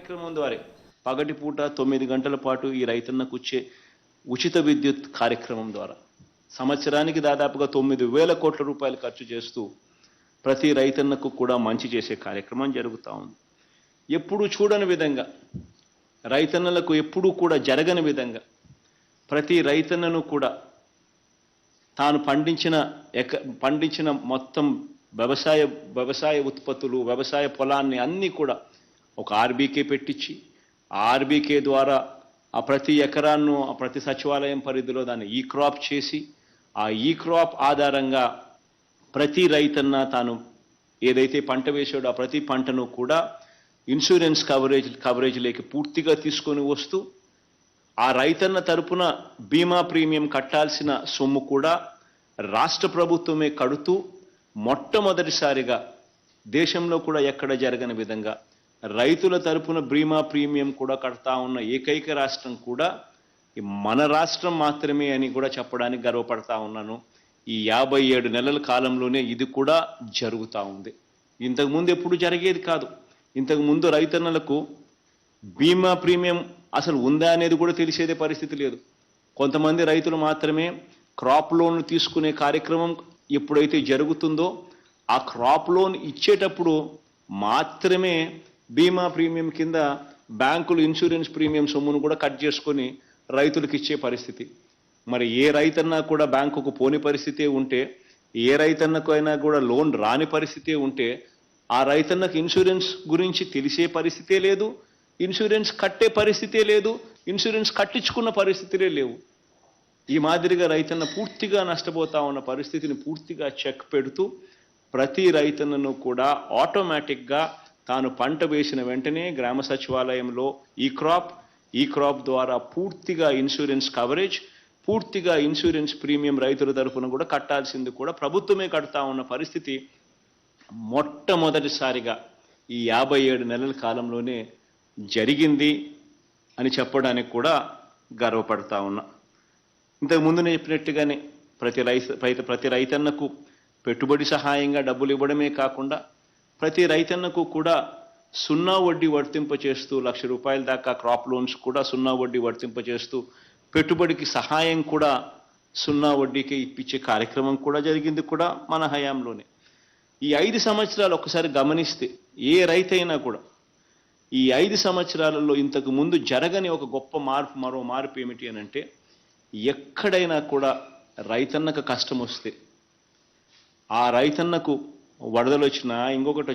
కార్యక్రమం ద్వారా పగటిపూట 9 గంటల పాటు ఈ రైతన్నకు వచ్చే ఉచిత విద్యుత్ కార్యక్రమం ద్వారా సంవత్సరానికి దాదాపుగా 9,000 కోట్ల రూపాయలు ఖర్చు చేస్తూ ప్రతి రైతన్నకు కూడా మంచి చేసే కార్యక్రమం జరుగుతూ ఉంది. ఎప్పుడూ చూడని విధంగా, రైతన్నలకు ఎప్పుడూ కూడా జరగని విధంగా ప్రతి రైతన్నను కూడా తాను పండించిన మొత్తం వ్యవసాయ ఉత్పత్తులు, వ్యవసాయ పొలాన్ని అన్నీ కూడా ఒక ఆర్బీకే పెట్టించి, ఆ ఆర్బీకే ద్వారా ఆ ప్రతి ఎకరాన్ని ప్రతి సచివాలయం పరిధిలో దాన్ని ఈ క్రాప్ చేసి, ఆ ఈ క్రాప్ ఆధారంగా ప్రతి రైతన్న తాను ఏదైతే పంట వేసాడో ఆ ప్రతి పంటను కూడా ఇన్సూరెన్స్ కవరేజ్లోకి పూర్తిగా తీసుకొని వస్తూ, ఆ రైతన్న తరపున బీమా ప్రీమియం కట్టాల్సిన సొమ్ము కూడా రాష్ట్ర ప్రభుత్వమే కడుతూ మొట్టమొదటిసారిగా దేశంలో కూడా ఎక్కడ జరగని విధంగా రైతుల తరపున బీమా ప్రీమియం కూడా కడతా ఉన్న ఏకైక రాష్ట్రం కూడా మన రాష్ట్రం మాత్రమే అని కూడా చెప్పడానికి గర్వపడతా ఉన్నాను. ఈ 57 నెలల కాలంలోనే ఇది కూడా జరుగుతూ ఉంది. ఇంతకుముందు ఎప్పుడు జరిగేది కాదు. ఇంతకుముందు రైతన్నలకు బీమా ప్రీమియం అసలు ఉందా అనేది కూడా తెలిసేదే పరిస్థితి లేదు. కొంతమంది రైతులు మాత్రమే క్రాప్ లోన్ తీసుకునే కార్యక్రమం ఎప్పుడైతే జరుగుతుందో ఆ క్రాప్ లోన్ ఇచ్చేటప్పుడు మాత్రమే బీమా ప్రీమియం కింద బ్యాంకులు ఇన్సూరెన్స్ ప్రీమియం సొమ్మును కూడా కట్ చేసుకొని రైతులకు ఇచ్చే పరిస్థితి. మరి ఏ రైతన్నా కూడా బ్యాంకుకు పోని పరిస్థితే ఉంటే, ఏ రైతన్నకు అయినా కూడా లోన్ రాని పరిస్థితే ఉంటే, ఆ రైతన్నకు ఇన్సూరెన్స్ గురించి తెలిసే పరిస్థితే లేదు, ఇన్సూరెన్స్ కట్టే పరిస్థితే లేదు, ఇన్సూరెన్స్ కట్టించుకున్న పరిస్థితులే లేవు. ఈ మాదిరిగా రైతన్న పూర్తిగా నష్టపోతా ఉన్న పరిస్థితిని పూర్తిగా చెక్ పెడుతూ ప్రతి రైతన్నను కూడా ఆటోమేటిక్గా తాను పంట వేసిన వెంటనే గ్రామ సచివాలయంలో ఈ క్రాప్ ద్వారా పూర్తిగా ఇన్సూరెన్స్ కవరేజ్, పూర్తిగా ఇన్సూరెన్స్ ప్రీమియం రైతుల తరఫున కూడా కట్టాల్సింది కూడా ప్రభుత్వమే కడతా ఉన్న పరిస్థితి మొట్టమొదటిసారిగా ఈ 57 నెలల కాలంలోనే జరిగింది అని చెప్పడానికి కూడా గర్వపడతా ఉన్నా. ఇంతకుముందు నేను చెప్పినట్టుగానే ప్రతి రైతన్నకు పెట్టుబడి సహాయంగా డబ్బులు ఇవ్వడమే కాకుండా ప్రతి రైతన్నకు కూడా 0 వడ్డీ వర్తింపచేస్తూ ₹1,00,000 దాకా క్రాప్ లోన్స్ కూడా 0 వడ్డీ వర్తింపచేస్తూ పెట్టుబడికి సహాయం కూడా 0 వడ్డీకే ఇప్పించే కార్యక్రమం కూడా జరిగింది కూడా మన హయాంలోనే. ఈ 5 సంవత్సరాలు ఒకసారి గమనిస్తే ఏ రైతైనా కూడా ఈ 5 సంవత్సరాలలో ఇంతకు ముందు జరగని ఒక గొప్ప మరో మార్పు ఏమిటి అని అంటే, ఎక్కడైనా కూడా రైతన్నకు కష్టం వస్తే, ఆ రైతన్నకు వరదలు వచ్చినా ఇంకొకటి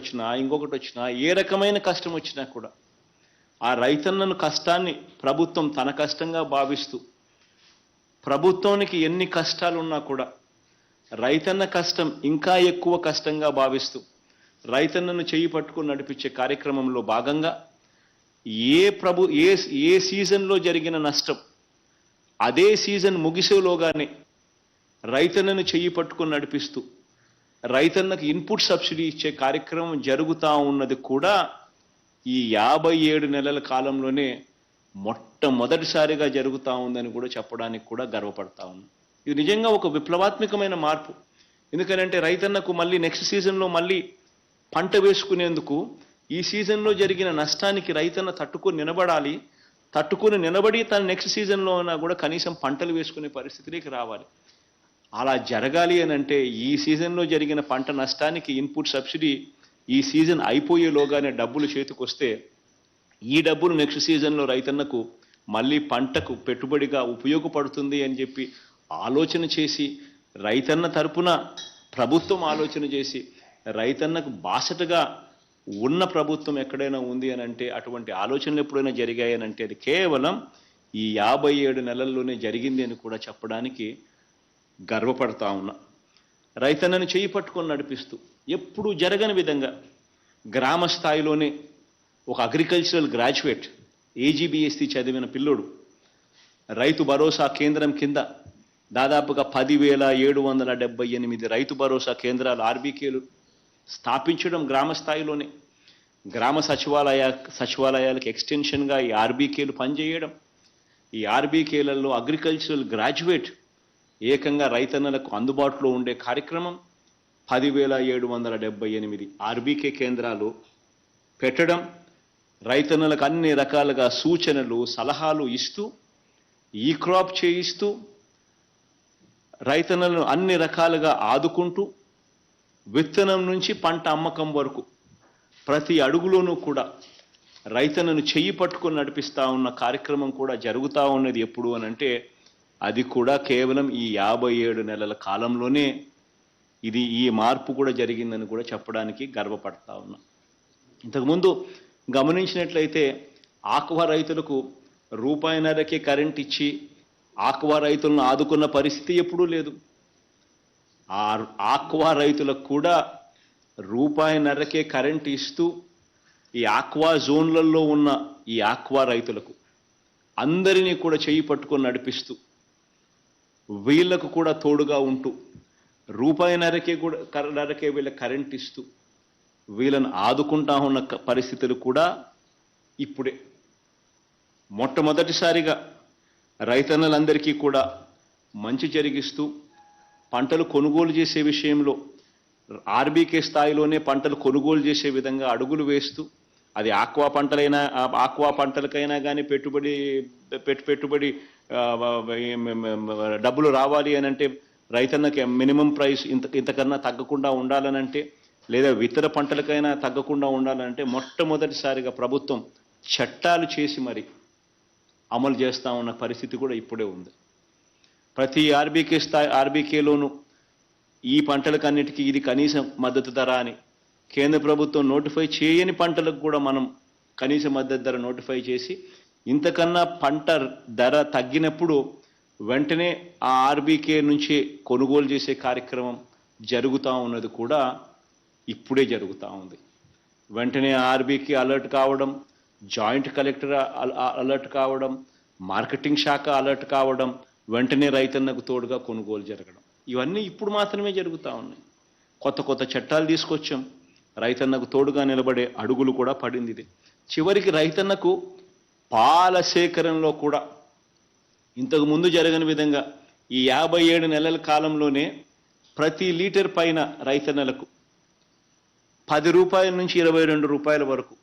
వచ్చినా ఏ రకమైన కష్టం వచ్చినా కూడా ఆ రైతన్నను కష్టాన్ని ప్రభుత్వం తన కష్టంగా భావిస్తూ, ప్రభుత్వానికి ఎన్ని కష్టాలున్నా కూడా రైతన్న కష్టం ఇంకా ఎక్కువ కష్టంగా భావిస్తూ రైతన్నను చేయి పట్టుకుని నడిపించే కార్యక్రమంలో భాగంగా ఏ సీజన్లో జరిగిన నష్టం అదే సీజన్ ముగిసేలోగానే రైతన్నను చెయ్యి పట్టుకుని నడిపిస్తూ రైతన్నకు ఇన్పుట్ సబ్సిడీ ఇచ్చే కార్యక్రమం జరుగుతూ ఉన్నది కూడా ఈ 57 నెలల కాలంలోనే మొట్టమొదటిసారిగా జరుగుతూ ఉందని కూడా చెప్పడానికి కూడా గర్వపడతా ఉన్నాను. ఇది నిజంగా ఒక విప్లవాత్మకమైన మార్పు. ఎందుకంటే రైతన్నకు మళ్ళీ నెక్స్ట్ సీజన్లో మళ్ళీ పంట వేసుకునేందుకు ఈ సీజన్లో జరిగిన నష్టానికి రైతన్న తట్టుకుని నిలబడి తన నెక్స్ట్ సీజన్లో ఉన్నా కూడా కనీసం పంటలు వేసుకునే పరిస్థితిలోకి రావాలి. అలా జరగాలి అని అంటే ఈ సీజన్లో జరిగిన పంట నష్టానికి ఇన్పుట్ సబ్సిడీ ఈ సీజన్ అయిపోయేలోగానే డబ్బులు చేతికొస్తే ఈ డబ్బులు నెక్స్ట్ సీజన్లో రైతన్నకు మళ్ళీ పంటకు పెట్టుబడిగా ఉపయోగపడుతుంది అని చెప్పి ఆలోచన చేసి, రైతన్న తరపున ప్రభుత్వం ఆలోచన చేసి రైతన్నకు బాసటగా ఉన్న ప్రభుత్వం ఎక్కడైనా ఉంది అని అంటే, అటువంటి ఆలోచనలు ఎప్పుడైనా జరిగాయని అంటే అది కేవలం ఈ 57 నెలల్లోనే జరిగింది అని కూడా చెప్పడానికి గర్వపడతా ఉన్నా. రైతన్నను చేయి పట్టుకొని నడిపిస్తూ ఎప్పుడూ జరగని విధంగా గ్రామ స్థాయిలోనే ఒక అగ్రికల్చరల్ గ్రాడ్యుయేట్ AGBSC చదివిన పిల్లోడు రైతు భరోసా కేంద్రం కింద దాదాపుగా 10,778 రైతు భరోసా కేంద్రాలు ఆర్బీకేలు స్థాపించడం, గ్రామ స్థాయిలోనే గ్రామ సచివాలయాలకు ఎక్స్టెన్షన్గా ఈ ఆర్బీకేలు పనిచేయడం, ఈ ఆర్బీకేలలో అగ్రికల్చరల్ గ్రాడ్యుయేట్ ఏకంగా రైతన్నలకు అందుబాటులో ఉండే కార్యక్రమం 10,778 ఆర్బీకే కేంద్రాలు పెట్టడం, రైతన్నలకు అన్ని రకాలుగా సూచనలు సలహాలు ఇస్తూ ఈ క్రాప్ చేయిస్తూ రైతన్నలను అన్ని రకాలుగా ఆదుకుంటూ విత్తనం నుంచి పంట అమ్మకం వరకు ప్రతి అడుగులోనూ కూడా రైతన్నను చెయ్యి పట్టుకొని నడిపిస్తూ ఉన్న కార్యక్రమం కూడా జరుగుతూ ఉన్నది ఎప్పుడు అని అంటే అది కూడా కేవలం ఈ 57 నెలల కాలంలోనే ఈ మార్పు కూడా జరిగిందని కూడా చెప్పడానికి గర్వపడతా ఉన్నా. ఇంతకుముందు గమనించినట్లయితే ఆక్వా రైతులకు రూపాయిన్నరకే కరెంట్ ఇచ్చి ఆక్వా రైతులను ఆదుకున్న పరిస్థితి ఎప్పుడూ లేదు. ఆ ఆక్వా రైతులకు కూడా రూపాయిన్నరకే కరెంట్ ఇస్తూ ఈ ఆక్వా జోన్లలో ఉన్న ఈ ఆక్వా రైతులకు అందరినీ కూడా చేయి పట్టుకొని నడిపిస్తూ వీళ్లకు కూడా తోడుగా ఉంటూ రూపాయిన్నరకే వీళ్ళ కరెంట్ ఇస్తూ వీళ్ళను ఆదుకుంటా ఉన్న పరిస్థితులు కూడా ఇప్పుడే. మొట్టమొదటిసారిగా రైతన్నలందరికీ కూడా మంచి జరిగిస్తూ పంటలు కొనుగోలు చేసే విషయంలో ఆర్బీకే స్థాయిలోనే పంటలు కొనుగోలు చేసే విధంగా అడుగులు వేస్తూ అది ఆక్వా పంటలకైనా కానీ పెట్టుబడి డబ్బులు రావాలి అని అంటే రైతన్నకి మినిమం ప్రైస్ ఇంతకన్నా తగ్గకుండా ఉండాలనంటే లేదా ఇతర పంటలకైనా తగ్గకుండా ఉండాలంటే మొట్టమొదటిసారిగా ప్రభుత్వం చట్టాలు చేసి మరి అమలు చేస్తూ ఉన్న పరిస్థితి కూడా ఇప్పుడే ఉంది. ప్రతి ఆర్బీకేలోనూ ఈ పంటలకన్నిటికీ ఇది కనీస మద్దతు ధర అని కేంద్ర ప్రభుత్వం నోటిఫై చేయని పంటలకు కూడా మనం కనీస మద్దతు ధర నోటిఫై చేసి ఇంతకన్నా పంట ధర తగ్గినప్పుడు వెంటనే ఆ ఆర్బీకే నుంచి కొనుగోలు చేసే కార్యక్రమం జరుగుతూ ఉన్నది కూడా ఇప్పుడే జరుగుతూ ఉంది. వెంటనే ఆర్బీకే అలర్ట్ కావడం, జాయింట్ కలెక్టర్ అలర్ట్ కావడం, మార్కెటింగ్ శాఖ అలర్ట్ కావడం, వెంటనే రైతన్నకు తోడుగా కొనుగోలు జరగడం, ఇవన్నీ ఇప్పుడు మాత్రమే జరుగుతూ ఉన్నాయి. కొత్త చట్టాలు తీసుకొచ్చాం, రైతన్నకు తోడుగా నిలబడే అడుగులు కూడా పడింది. ఇది చివరికి రైతన్నకు పాల సేకరణలో కూడా ఇంతకు ముందు జరగని విధంగా ఈ 57 నెలల కాలంలోనే ప్రతి లీటర్ పైన రైతన్నలకు 10 రూపాయల నుంచి 22 రూపాయల వరకు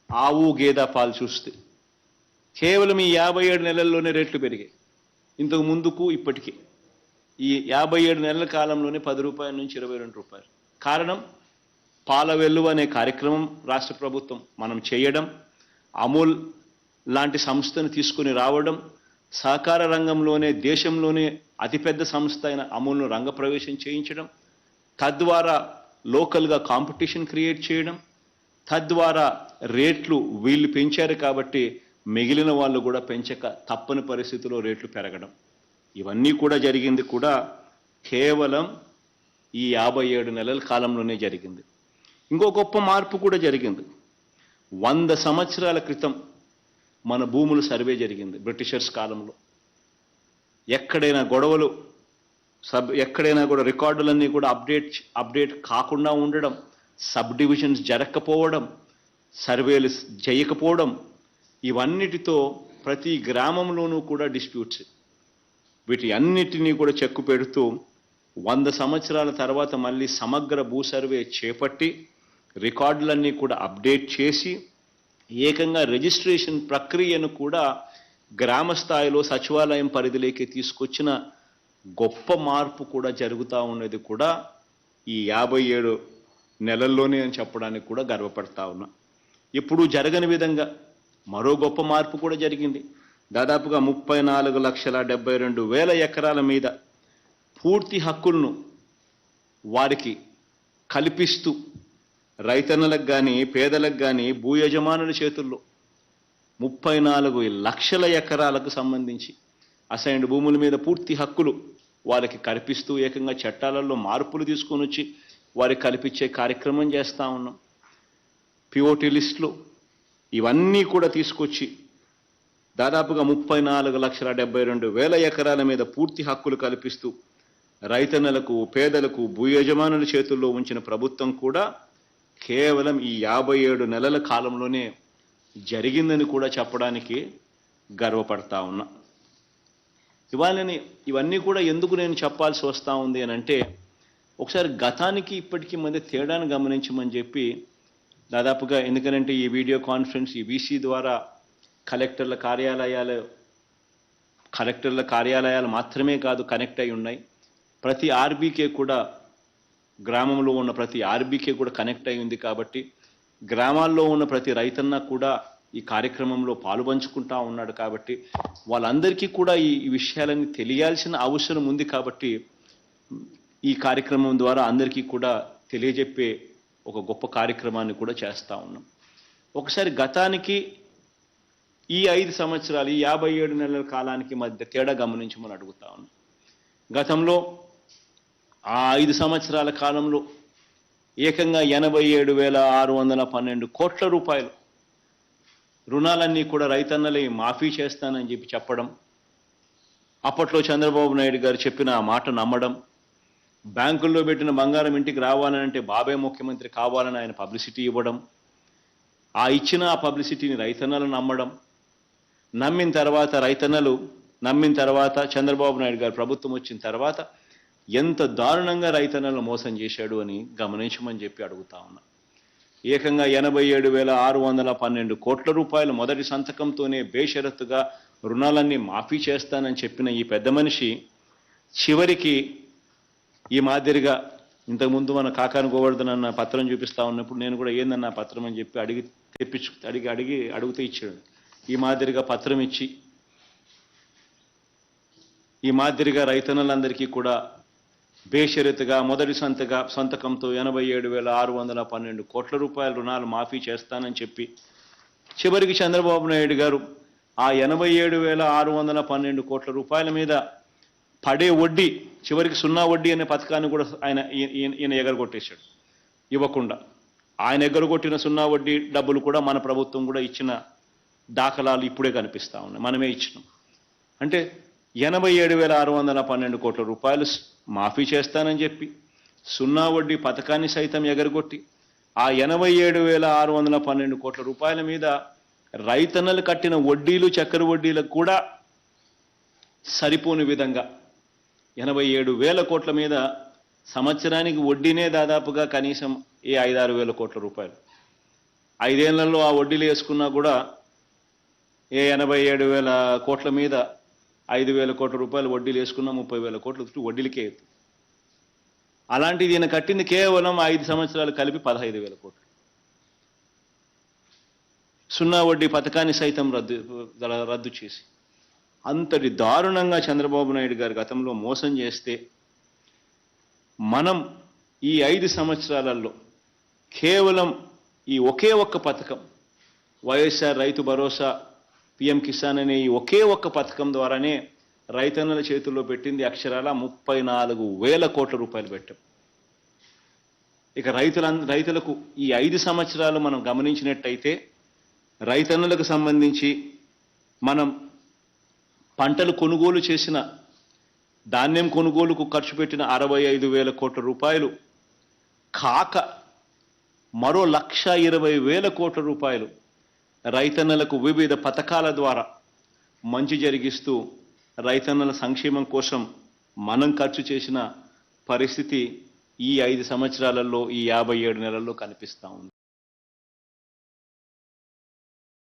ఆవు గేదె పాలు చూస్తే కేవలం ఈ 57 నెలల్లోనే రేట్లు పెరిగాయి. ఇంతకు ముందుకు ఇప్పటికీ ఈ 57 నెలల కాలంలోనే 10 రూపాయల నుంచి 22 రూపాయలు. కారణం పాల వెల్లువ అనే కార్యక్రమం రాష్ట్ర ప్రభుత్వం మనం చేయడం, అమూల్ లాంటి సంస్థను తీసుకుని రావడం, సహకార రంగంలోనే దేశంలోనే అతిపెద్ద సంస్థ అయిన అమూల్ను రంగప్రవేశం చేయించడం, తద్వారా లోకల్గా కాంపిటీషన్ క్రియేట్ చేయడం, తద్వారా రేట్లు వీళ్ళు పెంచారు కాబట్టి మిగిలిన వాళ్ళు కూడా పెంచక తప్పని పరిస్థితిలో రేట్లు పెరగడం, ఇవన్నీ కూడా జరిగింది కూడా కేవలం ఈ 57 నెలల కాలంలోనే జరిగింది. ఇంకో గొప్ప మార్పు కూడా జరిగింది. 100 సంవత్సరాల క్రితం మన భూములు సర్వే జరిగింది బ్రిటిషర్స్ కాలంలో. ఎక్కడైనా గొడవలు ఎక్కడైనా కూడా రికార్డులన్నీ కూడా అప్డేట్ కాకుండా ఉండడం, సబ్ డివిజన్స్ జరగకపోవడం, సర్వేలు చేయకపోవడం, ఇవన్నిటితో ప్రతి గ్రామంలోనూ కూడా డిస్ప్యూట్స్. వీటి అన్నిటినీ కూడా చెక్కు పెడుతూ 100 సంవత్సరాల తర్వాత మళ్ళీ సమగ్ర భూ సర్వే చేపట్టి రికార్డులన్నీ కూడా అప్డేట్ చేసి ఏకంగా రిజిస్ట్రేషన్ ప్రక్రియను కూడా గ్రామ స్థాయిలో సచివాలయం పరిధిలోకి తీసుకొచ్చిన గొప్ప మార్పు కూడా జరుగుతూ ఉన్నది కూడా ఈ 57 నెలల్లోనే అని చెప్పడానికి కూడా గర్వపడతా ఉన్నా. ఎప్పుడూ జరగని విధంగా మరో గొప్ప మార్పు కూడా జరిగింది. దాదాపుగా 34,72,000 ఎకరాల మీద పూర్తి హక్కులను వారికి కల్పిస్తూ రైతన్నలకు కానీ పేదలకు కానీ భూ యజమానుల చేతుల్లో 34 లక్షల ఎకరాలకు సంబంధించి అసైన్డ్ భూముల మీద పూర్తి హక్కులు వారికి కల్పిస్తూ ఏకంగా చట్టాలలో మార్పులు తీసుకొని వచ్చి వారికి కల్పించే కార్యక్రమం చేస్తూ ఉన్నాం. పిఓటి లిస్టులు ఇవన్నీ కూడా తీసుకొచ్చి దాదాపుగా 34,72,000 ఎకరాల మీద పూర్తి హక్కులు కల్పిస్తూ రైతన్నలకు పేదలకు భూ యజమానుల చేతుల్లో ఉంచిన ప్రభుత్వం కూడా కేవలం ఈ 57 నెలల కాలంలోనే జరిగిందని కూడా చెప్పడానికి గర్వపడతా ఉన్నా. ఇవన్నీ కూడా ఎందుకు నేను చెప్పాల్సి వస్తూ ఉంది అని అంటే ఒకసారి గతానికి ఇప్పటికీ మధ్య తేడాను గమనించమని చెప్పి దాదాపుగా ఎందుకనంటే ఈ వీడియో కాన్ఫరెన్స్ ఈ వీసీ ద్వారా కలెక్టర్ల కార్యాలయాలు మాత్రమే కాదు కనెక్ట్ అయి ఉన్నాయి. ప్రతి ఆర్బీకే కూడా గ్రామంలో ఉన్న ప్రతి ఆర్బీకే కూడా కనెక్ట్ అయి ఉంది. కాబట్టి గ్రామాల్లో ఉన్న ప్రతి రైతన్న కూడా ఈ కార్యక్రమంలో పాలుపంచుకుంటా ఉన్నాడు. కాబట్టి వాళ్ళందరికీ కూడా ఈ విషయాలన్నీ తెలియాల్సిన అవసరం ఉంది. కాబట్టి ఈ కార్యక్రమం ద్వారా అందరికీ కూడా తెలియజెప్పే ఒక గొప్ప కార్యక్రమాన్ని కూడా చేస్తూ ఉన్నాం. ఒకసారి గతానికి ఈ 5 సంవత్సరాలు ఈ 57 నెలల కాలానికి మధ్య తేడా గమనించమని అడుగుతా ఉన్నాం. గతంలో ఆ 5 సంవత్సరాల కాలంలో ఏకంగా 87,612 కోట్ల రూపాయలు రుణాలన్నీ కూడా రైతన్నలే మాఫీ చేస్తానని చెప్పడం, అప్పట్లో చంద్రబాబు నాయుడు గారు చెప్పిన ఆ మాట నమ్మడం, బ్యాంకుల్లో పెట్టిన బంగారం ఇంటికి రావాలంటే బాబే ముఖ్యమంత్రి కావాలని ఆయన పబ్లిసిటీ ఇవ్వడం, ఆ ఇచ్చిన ఆ పబ్లిసిటీని రైతన్నలు నమ్మిన తర్వాత చంద్రబాబు నాయుడు గారు ప్రభుత్వం వచ్చిన తర్వాత ఎంత దారుణంగా రైతన్నలను మోసం చేశాడు అని గమనించమని చెప్పి అడుగుతా ఉన్నా. ఏకంగా 87,612 కోట్ల రూపాయలు మొదటి సంతకంతోనే బేషరతుగా రుణాలన్నీ మాఫీ చేస్తానని చెప్పిన ఈ పెద్ద మనిషి చివరికి ఈ మాదిరిగా ఇంతకుముందు మన కాకాని గోవర్ధన్ అన్న పత్రం చూపిస్తా ఉన్నప్పుడు నేను కూడా ఏందన్న పత్రం అని చెప్పి అడిగితే ఇచ్చాడు. ఈ మాదిరిగా పత్రం ఇచ్చి ఈ మాదిరిగా రైతన్నలందరికీ కూడా బేషరతుగా మొదటి సంతకంతో 87,612 కోట్ల రూపాయల రుణాలు మాఫీ చేస్తానని చెప్పి చివరికి చంద్రబాబు నాయుడు గారు ఆ 87,612 కోట్ల రూపాయల మీద పడే వడ్డీ చివరికి 0 వడ్డీ అనే పథకాన్ని కూడా ఈయన ఎగరగొట్టేశాడు. ఇవ్వకుండా ఆయన ఎగరగొట్టిన 0 వడ్డీ డబ్బులు కూడా మన ప్రభుత్వం కూడా ఇచ్చిన దాఖలాలు ఇప్పుడే కనిపిస్తా ఉన్నాయి. మనమే ఇచ్చినాం. అంటే 87,612 కోట్ల రూపాయలు మాఫీ చేస్తానని చెప్పి 0 వడ్డీ పథకాన్ని సైతం ఎగరగొట్టి ఆ 87,612 కోట్ల రూపాయల మీద రైతన్నలు కట్టిన వడ్డీలు చక్కెర వడ్డీలకు కూడా సరిపోని విధంగా 87,000 కోట్ల మీద సంవత్సరానికి వడ్డీనే దాదాపుగా కనీసం 5-6 వేల కోట్ల రూపాయలు. 5 ఏళ్లలో ఆ వడ్డీలు వేసుకున్నా కూడా 87,000 కోట్ల మీద 5,000 కోట్ల రూపాయలు వడ్డీలు వేసుకున్నా 30,000 కోట్ల వడ్డీలకే అవుతుంది. అలాంటిది ఈయన కట్టింది కేవలం 5 సంవత్సరాలు కలిపి 15,000 కోట్లు. 0 వడ్డీ పథకాన్ని సైతం రద్దు చేసి అంతటి దారుణంగా చంద్రబాబు నాయుడు గారు గతంలో మోసం చేస్తే మనం ఈ 5 సంవత్సరాలలో కేవలం ఈ ఒకే ఒక్క పథకం వైఎస్ఆర్ రైతు భరోసా పిఎం కిసాన్ అనే ఈ ఒకే ఒక్క పథకం ద్వారానే రైతన్నల చేతుల్లో పెట్టింది అక్షరాల 34,000 కోట్ల రూపాయలు పెట్టాం. ఇక రైతులకు ఈ 5 సంవత్సరాలు మనం గమనించినట్టయితే రైతన్నలకు సంబంధించి మనం పంటలు కొనుగోలు చేసిన ధాన్యం కొనుగోలుకు ఖర్చు పెట్టిన 65,000 కోట్ల రూపాయలు కాక మరో 1,20,000 కోట్ల రూపాయలు రైతన్నలకు వివిధ పథకాల ద్వారా మంచి జరిగిస్తూ రైతన్నల సంక్షేమం కోసం మనం ఖర్చు చేసిన పరిస్థితి ఈ 5 సంవత్సరాలలో ఈ 57 నెలల్లో కనిపిస్తా ఉంది.